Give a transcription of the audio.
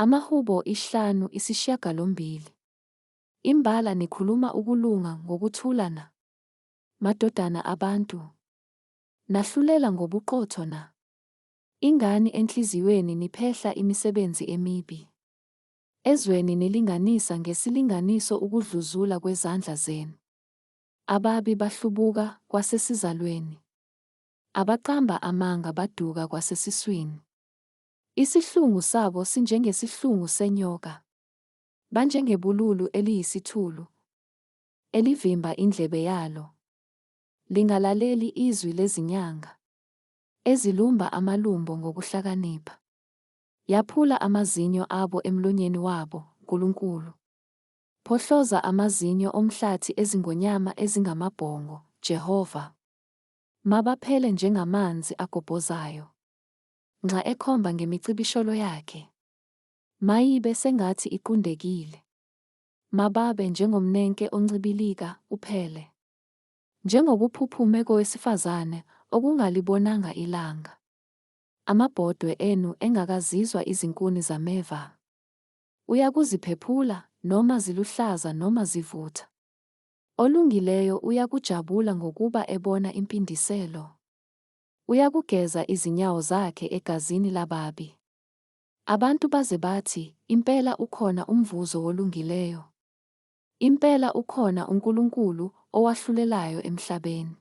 Amahubo 5:8. Imbala nikhuluma ukulunga ngokuthula na? Madodana abantu, nahlulela ngobuqotho na? Ingani enhliziyweni niphehla imisebenzi emibi? Ezweni nilinganisa ngesilinganiso ukudluzula kwezandla zenu. Ababi bahlubuka kwasesizalweni. Abaqamba amanga baduka kwasesiswini. Isihlungu sabo sinjengesihlungu senyoka. Banjengebululu eliyisithulu, elivimba indlebe yalo. Lingalaleli izwi lezinyanga, ezilumba amalumbo ngokuhlakanipha. Yaphula amazinyo abo emlonyeni wabo, Nkulunkulu. Phohloza amazinyo omhlathi ezingonyama ezingamabhongo, Jehova. Mabaphele njengamanzi agobhozayo, nxa ekhomba ngemicibisholo yakhe. Mayibe sengathi iqundekile. Mababe njengomnenke oncibilika uphele. Njengokuphuphume kowesifazane okungalibonanga ilanga. Amabhodwe enu engakazizwa izinkuni zameva. Uyakuziphephula noma ziluhlaza noma zivutha. Olungileyo uyakujabula ngokuba ebona impindiselo. Uyakugeza izinyawo zakhe egazini lababi. Abantu baze bathi, impela ukhona umvuzo wolungileyo. Impela ukhona uNkulunkulu owahlulelayo emhlabeni.